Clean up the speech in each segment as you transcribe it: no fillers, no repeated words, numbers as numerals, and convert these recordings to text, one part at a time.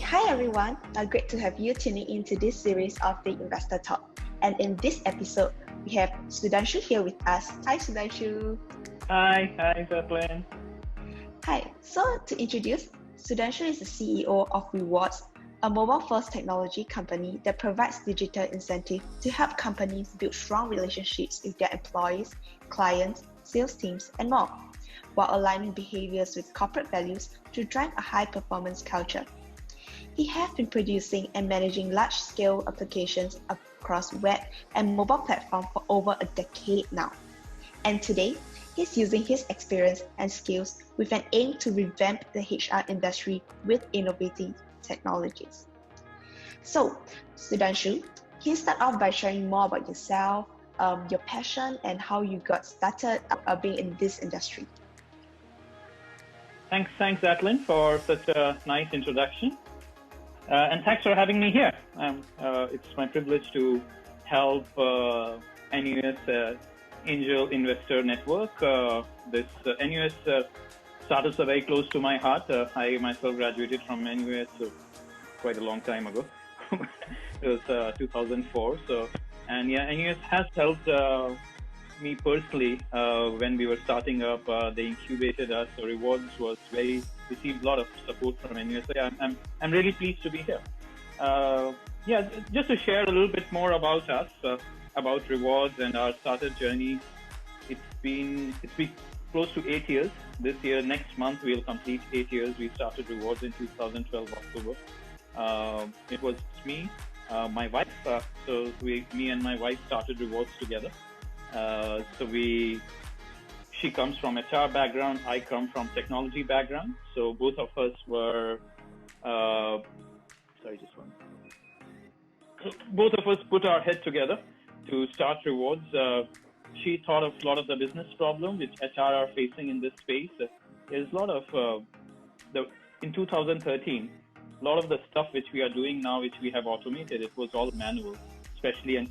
Hi everyone. Great to have you tuning into this series of the Investor Talk. And in this episode, we have Sudhanshu here with us. Hi Sudhanshu. Hi Zatalyn. Hi. So to introduce, Sudhanshu is the CEO of Rewardz, a mobile-first technology company that provides digital incentive to help companies build strong relationships with their employees, clients, sales teams, and more, while aligning behaviors with corporate values to drive a high-performance culture. He has been producing and managing large-scale applications across web and mobile platforms for over a decade now. And today, he's using his experience and skills with an aim to revamp the HR industry with innovative technologies. So, Sudhanshu, can you start off by sharing more about yourself, your passion, and how you got started being in this industry? Thanks, Zatalyn, for such a nice introduction. And thanks for having me here. It's my privilege to help NUS Angel Investor Network. This NUS startups are very close to my heart. I myself graduated from NUS quite a long time ago. It was 2004. NUS has helped me personally when we were starting up. They incubated us. So Rewardz received a lot of support from NUS. So I'm really pleased to be here. Just to share a little bit more about us, about Rewardz and our startup journey. It's been close to 8 years. This year, next month, we'll complete 8 years. We started Rewardz in 2012 October. It was me, my wife. Me and my wife started Rewardz together. She comes from HR background, I come from technology background. So both of us were, both of us put our head together to start Rewardz. She thought of a lot of the business problems which HR are facing in this space. There's a lot of, in 2013, a lot of the stuff which we are doing now, which we have automated, it was all manual, especially in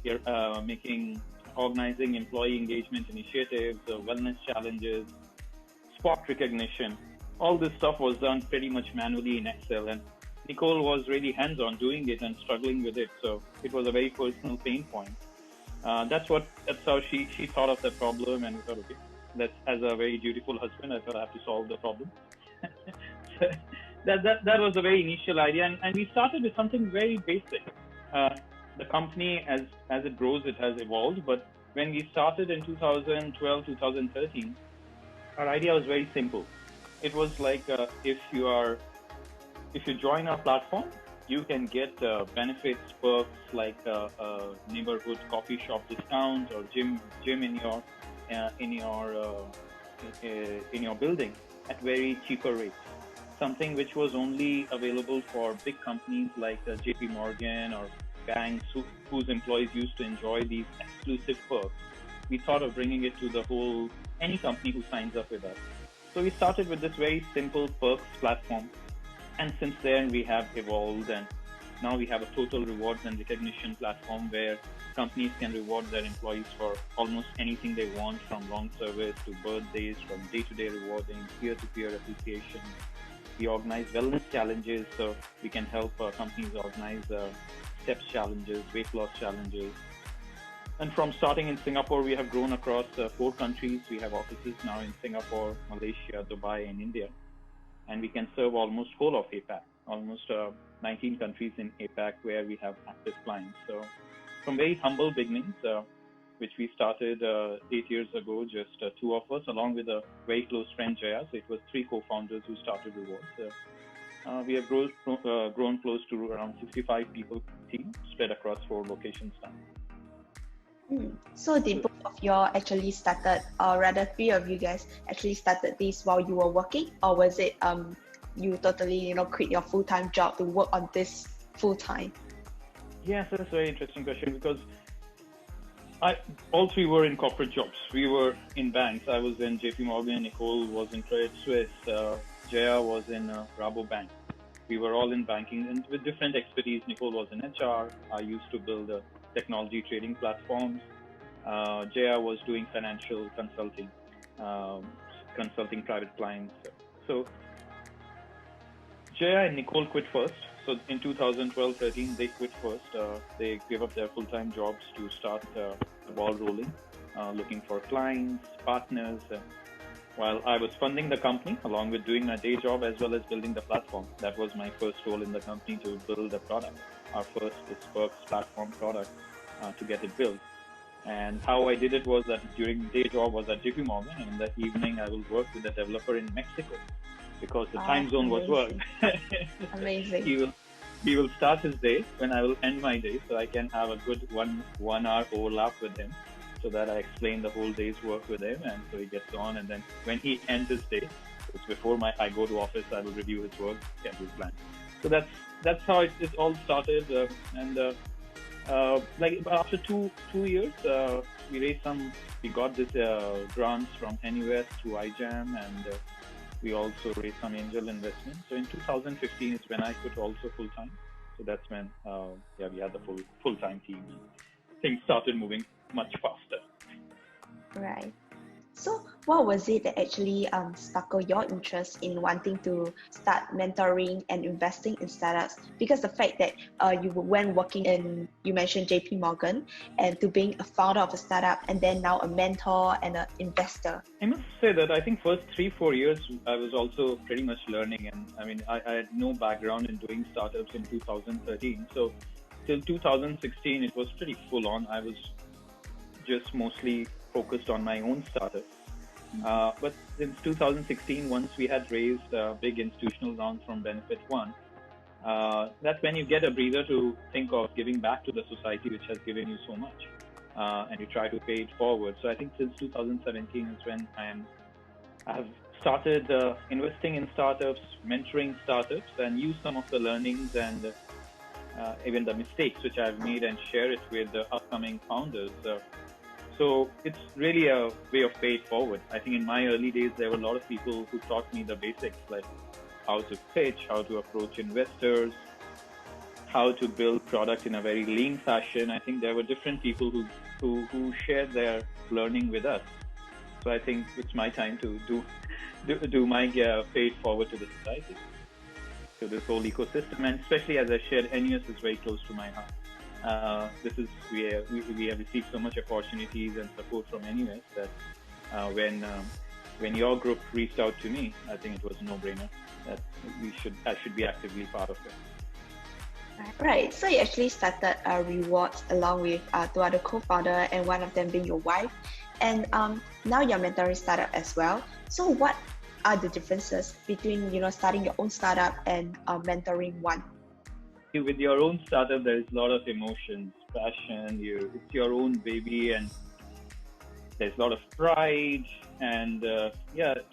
organizing employee engagement initiatives, wellness challenges, spot recognition. All this stuff was done pretty much manually in Excel, and Nicole was really hands-on doing it and struggling with it. So it was a very personal pain point. That's how she thought of the problem, and we thought, okay, as a very dutiful husband, I thought I have to solve the problem. So that was a very initial idea, and we started with something very basic. The company, as it grows, it has evolved. But when we started in 2012, 2013, our idea was very simple. It was like if you join our platform, you can get benefits, perks like neighborhood coffee shop discounts or gym in your building at very cheaper rates. Something which was only available for big companies like JP Morgan or banks whose employees used to enjoy these exclusive perks. We thought of bringing it to any company who signs up with us. So we started with this very simple perks platform. And since then we have evolved, and now we have a total rewards and recognition platform where companies can reward their employees for almost anything they want, from long service to birthdays, from day-to-day rewarding, peer-to-peer appreciation. We organize wellness challenges, so we can help companies organize steps challenges, weight loss challenges. And from starting in Singapore, we have grown across 4 countries. We have offices now in Singapore, Malaysia, Dubai, and India. And we can serve almost whole of APAC, almost 19 countries in APAC where we have active clients. So from very humble beginnings, which we started 8 years ago, just 2 of us, along with a very close friend, Jaya. So it was 3 co-founders who started Rewardz. We have grown close to around 65 people team spread across 4 locations now. So did both of you actually started, or rather 3 of you guys actually started this while you were working, or was it you totally quit your full-time job to work on this full-time? Yes, that's a very interesting question, because all 3 were in corporate jobs. We were in banks. I was in JP Morgan, Nicole was in Credit Suisse, Jaya was in Rabobank. We were all in banking and with different expertise. Nicole was in HR. I used to build technology trading platforms. Jaya was doing financial consulting, consulting private clients. So Jaya and Nicole quit first. So in 2012-13, they quit first. They gave up their full-time jobs to start the ball rolling, looking for clients, partners. While I was funding the company along with doing my day job as well as building the platform. That was my first role in the company, to build the product. Our first Perks platform product, to get it built. And how I did it was that during day job was at JP Morgan, and in the evening I will work with a developer in Mexico because the time zone was work. Amazing. He will start his day when I will end my day, so I can have a good one hour overlap with him, so that I explain the whole day's work with him, and so he gets on. And then when he ends his day, it's before I go to office, I will review his work, schedule plan. So that's how it all started. Like after two years, we got this grants from NUS through iJam, and we also raised some angel investment. So in 2015 is when I quit also full time. So that's when we had the full time team. Things started moving much faster. Right. So what was it that actually sparkled your interest in wanting to start mentoring and investing in startups? Because the fact that you went working in, you mentioned JP Morgan, and to being a founder of a startup, and then now a mentor and an investor. I must say that I think first 3-4 years I was also pretty much learning, and I mean I had no background in doing startups in 2013. So till 2016 it was pretty full on. I was just mostly focused on my own startup. But since 2016, once we had raised a big institutional round from Benefit One, that's when you get a breather to think of giving back to the society which has given you so much, and you try to pay it forward. So I think since 2017 is when I have started investing in startups, mentoring startups, and use some of the learnings and even the mistakes which I've made and share it with the upcoming founders. So it's really a way of pay it forward. I think in my early days, there were a lot of people who taught me the basics, like how to pitch, how to approach investors, how to build product in a very lean fashion. I think there were different people who shared their learning with us. So I think it's my time to do my pay it forward to the society, to this whole ecosystem. And especially as I shared, NUS is very close to my heart. We have received so much opportunities and support from NUS that when your group reached out to me, I think it was a no-brainer that I should be actively part of it. Right. So you actually started Rewardz along with two other co-founders, and one of them being your wife. And now you're mentoring startup as well. So what are the differences between starting your own startup and mentoring one? With your own startup, there is a lot of emotions, passion. It's your own baby, and there's a lot of pride and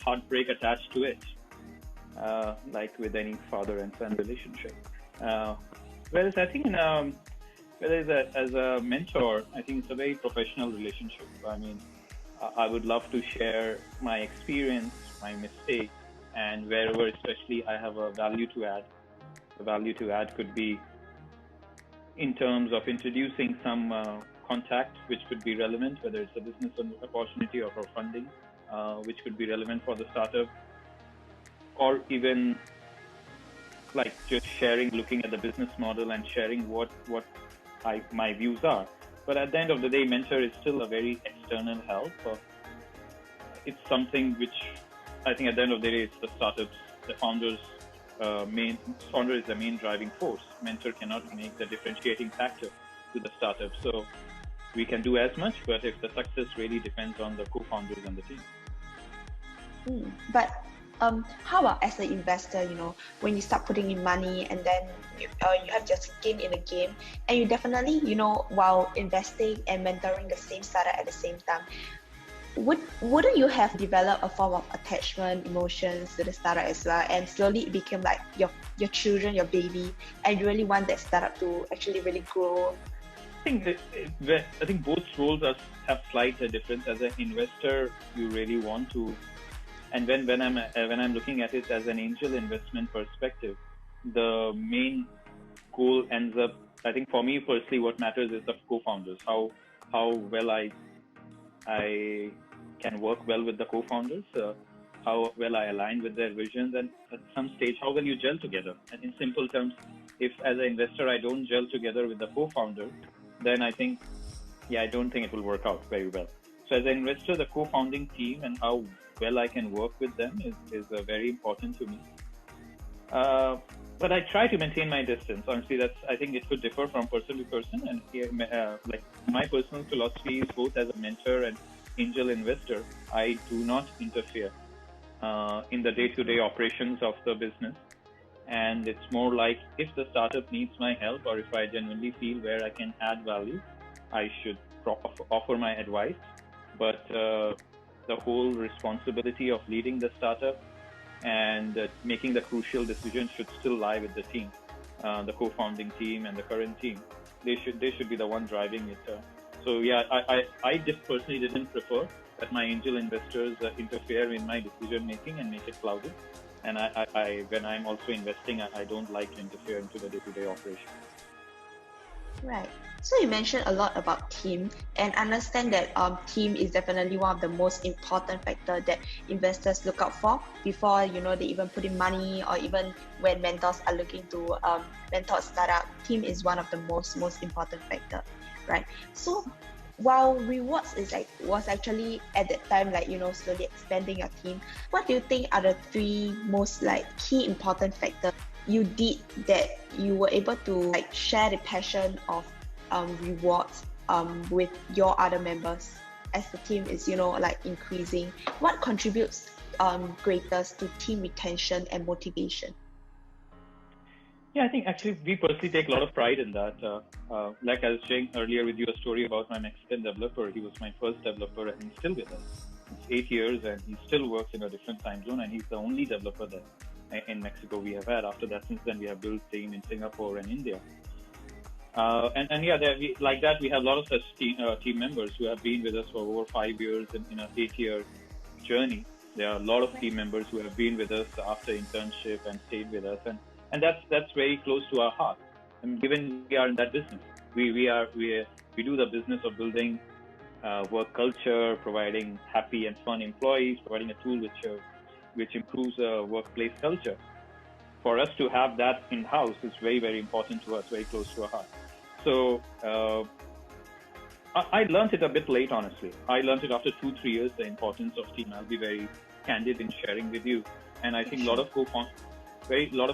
heartbreak attached to it, like with any father and son relationship. Whereas I think as a mentor, I think it's a very professional relationship. I mean, I would love to share my experience, my mistakes, and wherever, especially, I have a value to add. The value to add could be in terms of introducing some contact which could be relevant, whether it's a business opportunity or for funding, which could be relevant for the startup, or even like just sharing, looking at the business model and sharing what my views are. But at the end of the day, mentor is still a very external help. It's something which I think at the end of the day, it's the startups, the founders. Founder is the main driving force. Mentor cannot make the differentiating factor to the startup. So we can do as much, but if the success really depends on the co-founders and the team. But how about as an investor, when you start putting in money and then you have your skin in the game, and you definitely, while investing and mentoring the same startup at the same time, wouldn't you have developed a form of attachment, emotions to the startup as well, and slowly it became like your children, your baby, and you really want that startup to actually really grow? I think both roles have slight difference. As an investor, you really want to, and when I'm looking at it as an angel investment perspective, the main goal ends up, I think for me personally, what matters is the co-founders, how well I can work well with the co-founders, how well I align with their visions, and at some stage, how well you gel together. And in simple terms, if as an investor I don't gel together with the co-founder, then I think, I don't think it will work out very well. So as an investor, the co-founding team and how well I can work with them is very important to me. But I try to maintain my distance. Honestly, I think it could differ from person to person. And like my personal philosophy is both as a mentor and angel investor, I do not interfere in the day-to-day operations of the business. And it's more like if the startup needs my help or if I genuinely feel where I can add value, I should offer my advice. But the whole responsibility of leading the startup and making the crucial decisions should still lie with the team, the co-founding team and the current team. They should be the one driving it. So yeah, I personally didn't prefer that my angel investors interfere in my decision making and make it clouded. And when I'm also investing, I don't like to interfere into the day-to-day operation. Right. So you mentioned a lot about team, and understand that team is definitely one of the most important factor that investors look out for before they even put in money, or even when mentors are looking to mentor a startup. Team is one of the most important factor, right? So while Rewardz was actually at that time slowly expanding your team, what do you think are the three most key important factors you did that you were able to share the passion of Rewardz with your other members as the team is increasing? What contributes greatest to team retention and motivation? Yeah, I think actually we personally take a lot of pride in that. Like I was saying earlier with you a story about my Mexican developer. He was my first developer and he's still with us. It's 8 years and he still works in a different time zone, and he's the only developer that in Mexico we have had. After that, since then we have built team in Singapore and India. Like that, we have a lot of such team members who have been with us for over 5 years in an 8-year journey. There are a lot of team members who have been with us after internship and stayed with us, and that's very close to our heart. And given we are in that business, we do the business of building work culture, providing happy and fun employees, providing a tool which improves workplace culture. For us to have that in-house is very, very important to us, very close to our heart. So I learned it a bit late, honestly. I learned it after 2-3 years, the importance of team. I'll be very candid in sharing with you. And I think a lot of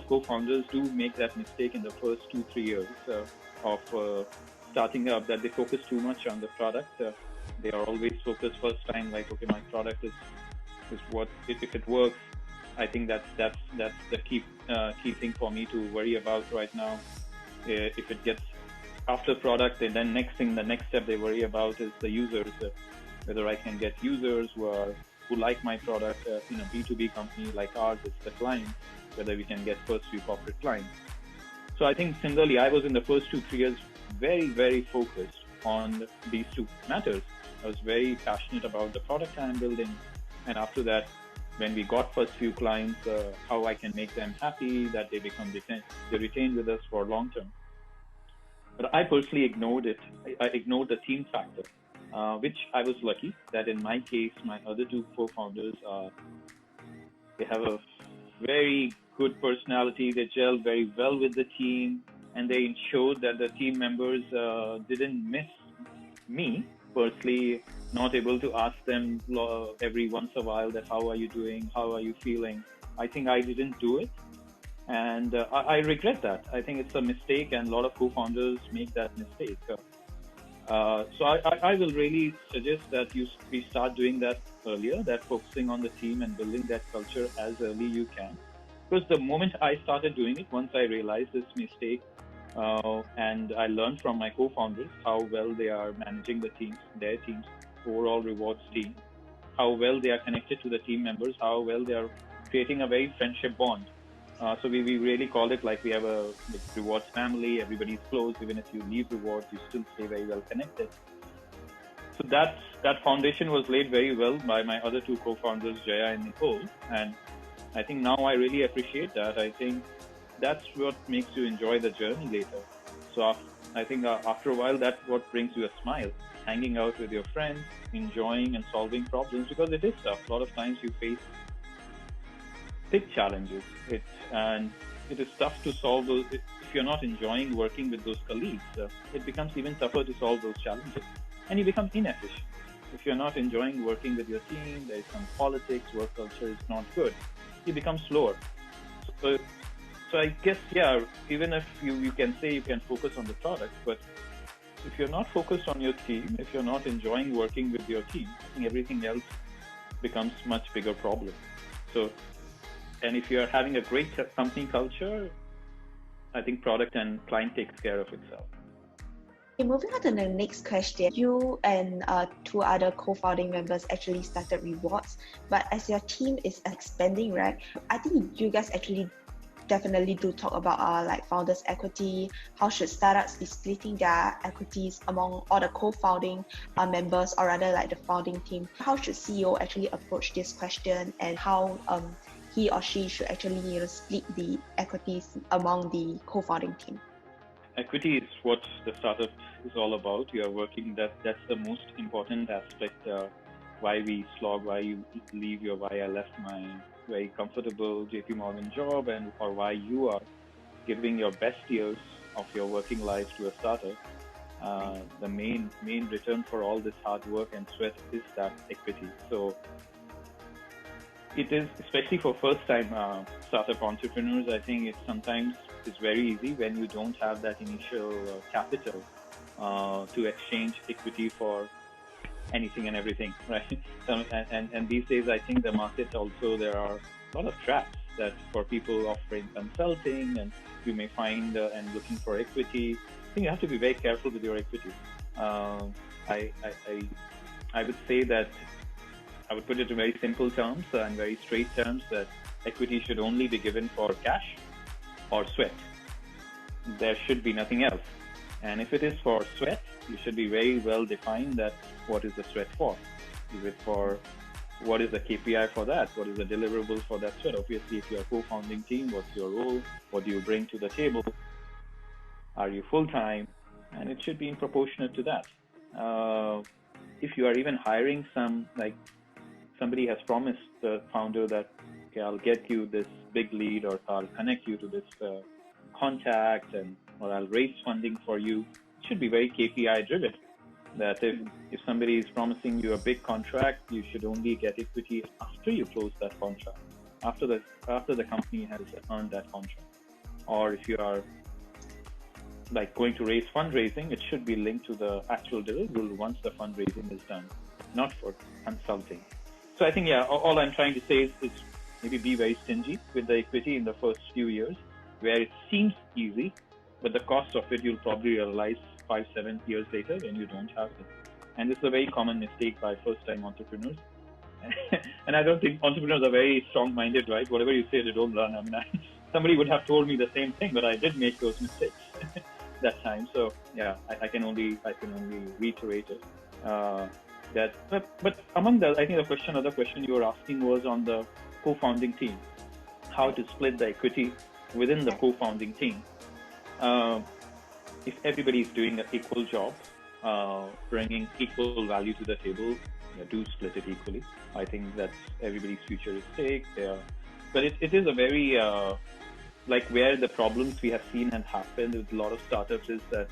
co-founders do make that mistake in the first 2-3 years of starting up, that they focus too much on the product. They are always focused first time, like, okay, my product is what, if it works. I think that's the key thing for me to worry about right now. If it gets after product, and then the next step they worry about is the users, whether I can get users who like my product. In a B2B company like ours, it's the client, whether we can get first few corporate clients. So I think similarly, I was in the first 2-3 years very, very focused on these two matters. I was very passionate about the product I'm building, and after that, when we got first few clients, how I can make them happy, that they retain with us for long term. But I personally ignored it. I ignored the team factor, which I was lucky that in my case, my other two co-founders, they have a very good personality. They gel very well with the team, and they ensured that the team members didn't miss me personally, not able to ask them every once in a while that how are you doing, how are you feeling. I think I didn't do it, and I regret that. I think it's a mistake, and a lot of co-founders make that mistake. So I will really suggest that we start doing that earlier, that focusing on the team and building that culture as early you can. Because the moment I started doing it, once I realized this mistake, and I learned from my co-founders how well they are managing their teams, overall Rewardz team, how well they are connected to the team members, how well they are creating a very friendship bond. So we really call it like we have a Rewardz family. Everybody's close. Even if you leave Rewardz, you still stay very well connected. So that foundation was laid very well by my other two co-founders, Jaya and Nicole. And I think now I really appreciate that. I think that's what makes you enjoy the journey later. So I think after a while, that's what brings you a smile. Hanging out with your friends, enjoying and solving problems, because it is tough. A lot of times you face big challenges. And it is tough to solve those. If you're not enjoying working with those colleagues, it becomes even tougher to solve those challenges, and you become inefficient. If you're not enjoying working with your team, there is some politics, work culture is not good, you become slower. So I guess, yeah, even if you can say you can focus on the product, but if you're not focused on your team, if you're not enjoying working with your team, I think everything else becomes much bigger problem. So, and if you're having a great company culture, I think product and client takes care of itself. Okay, moving on to the next question. You and two other co-founding members actually started Rewardz, but as your team is expanding, right? I think you guys actually definitely do talk about like founders' equity. How should startups be splitting their equities among all the co-founding members, or rather like the founding team? How should CEO actually approach this question, and how he or she should actually split the equities among the co-founding team? Equity is what the startup is all about. You are working, that's the most important aspect. Why we slog, why you leave your, why I left my very comfortable JP Morgan job, and or why you are giving your best years of your working life to a startup. The main return for all this hard work and sweat is that equity. So it is, especially for first-time startup entrepreneurs, I think it sometimes is very easy when you don't have that initial capital to exchange equity for anything and everything, right? And these days, I think the market also, there are a lot of traps that for people offering consulting, and you may find and looking for equity. I think you have to be very careful with your equity. I would say that I would put it in very simple terms and very straight terms, that equity should only be given for cash or sweat. There should be nothing else. And if it is for sweat, you should be very well defined that what is the sweat for? Is it for, what is the KPI for that? What is the deliverable for that sweat? Obviously, if you're a co-founding team, what's your role? What do you bring to the table? Are you full-time? And it should be in proportionate to that. If you are even hiring somebody has promised the founder that, okay, I'll get you this big lead, or I'll connect you to this contact, or I'll raise funding for you. It should be very KPI driven. That if somebody is promising you a big contract, you should only get equity after you close that contract, after the company has earned that contract. Or if you are like going to raise fundraising, it should be linked to the actual deliverable once the fundraising is done, not for consulting. So I think, yeah, all I'm trying to say is maybe be very stingy with the equity in the first few years, where it seems easy, but the cost of it you'll probably realize 5-7 years later when you don't have it. And this is a very common mistake by first-time entrepreneurs. And I don't think entrepreneurs are very strong-minded, right? Whatever you say, they don't learn. I mean, somebody would have told me the same thing, but I did make those mistakes that time. So yeah, I can only reiterate it. But among the, I think other question you were asking was on the co-founding team, how to split the equity within the co-founding team. If everybody is doing an equal job, bringing equal value to the table, do split it equally. I think that's everybody's future is stake. But it is a very, like where the problems we have seen and happened with a lot of startups is that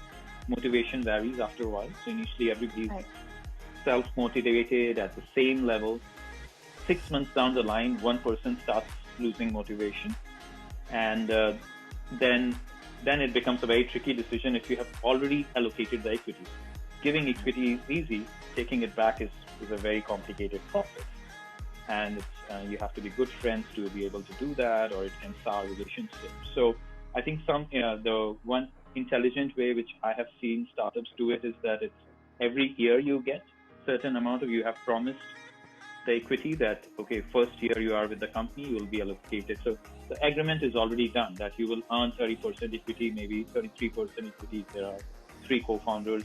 motivation varies after a while. So initially everybody's self-motivated at the same level. 6 months down the line, one person starts losing motivation. And then it becomes a very tricky decision if you have already allocated the equity. Giving equity is easy, taking it back is a very complicated process. And it's, you have to be good friends to be able to do that, or it can sour relationships. So I think the one intelligent way which I have seen startups do it is that it's every year you get certain amount of, you have promised the equity that, okay, first year you are with the company, you will be allocated. So the agreement is already done that you will earn 30% equity, maybe 33% equity. There are 3 co-founders.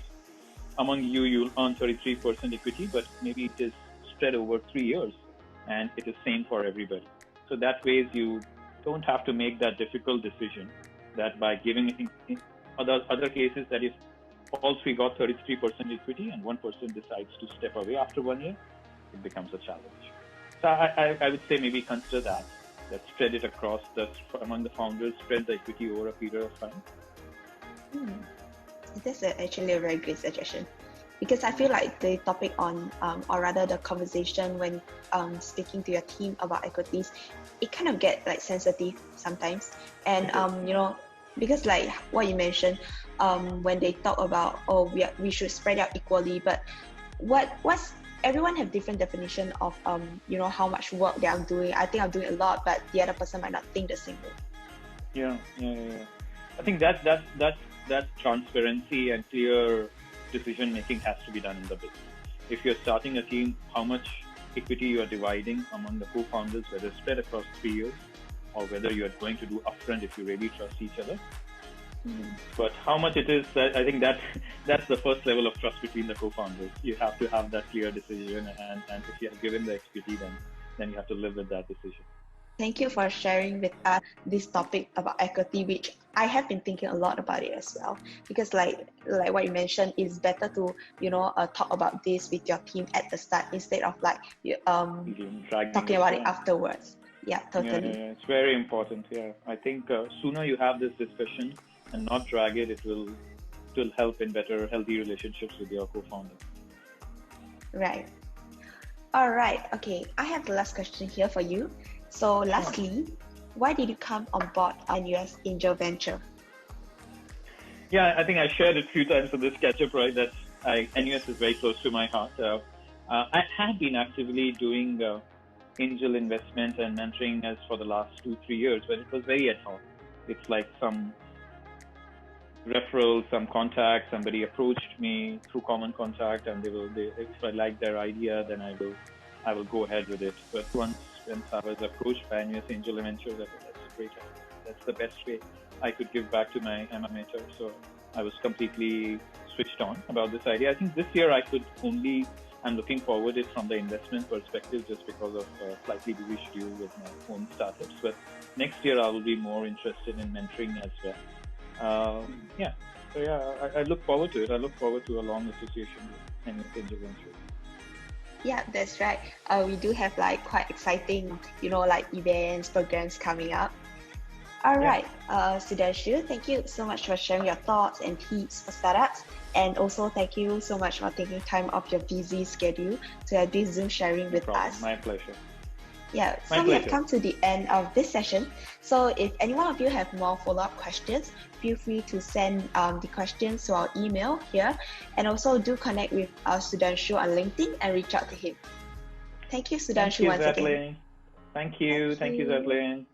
Among you, you'll earn 33% equity, but maybe it is spread over 3 years, and it is same for everybody. So that way you don't have to make that difficult decision that by giving in other cases that if all 3 got 33% equity and one person decides to step away after 1 year, it becomes a challenge. So I would say maybe consider that. Let's spread it across among the founders, spread the equity over a period of time. That's actually a very great suggestion, because I feel like the topic on, or rather the conversation when speaking to your team about equities, it kind of get like sensitive sometimes. And because like what you mentioned, when they talk about, we should spread out equally, but what's everyone have different definition of how much work they are doing. I think I'm doing a lot, but the other person might not think the same way. Yeah. I think that transparency and clear decision making has to be done in the business. If you're starting a team, how much equity you are dividing among the co-founders, whether spread across 3 years or whether you are going to do upfront if you really trust each other. But how much it is, I think that's the first level of trust between the co-founders. You have to have that clear decision, and if you have given the equity, then you have to live with that decision. Thank you for sharing with us this topic about equity, which I have been thinking a lot about it as well. Because like what you mentioned, it's better to talk about this with your team at the start instead of like talking about it afterwards. Yeah, totally. Yeah, it's very important. Yeah, I think sooner you have this discussion and not drag it, it will help in better, healthy relationships with your co-founder. Right. All right. Okay. I have the last question here for you. So lastly, why did you come on board NAV Angel Venture? Yeah, I think I shared it a few times on this catch-up, right? That NUS is very close to my heart. I had been actively doing angel investment and mentoring as for the last 2-3 years, but it was very ad hoc. It's like some referral, some contact, somebody approached me through common contact, and if I like their idea, then I will go ahead with it. But once I was approached by NAV Angel Ventures, I thought that's great. That's the best way I could give back to my alma mater. So I was completely switched on about this idea. I think this year I'm looking forward it from the investment perspective, just because of a slightly busy schedule with my own startups. But next year I will be more interested in mentoring as well. I look forward to it. I look forward to a long association with NAV Angel Ventures. Yeah, that's right. We do have like quite exciting, like events, programs coming up. All right, Sudhanshu, thank you so much for sharing your thoughts and tips for startups. And also thank you so much for taking time off your busy schedule to have this Zoom sharing with us. My pleasure. Yeah, so we have come to the end of this session. So if any one of you have more follow-up questions, feel free to send the questions to our email here. And also do connect with Sudhanshu on LinkedIn and reach out to him. Thank you, Sudhanshu, once again. Thank you, Zatalyn.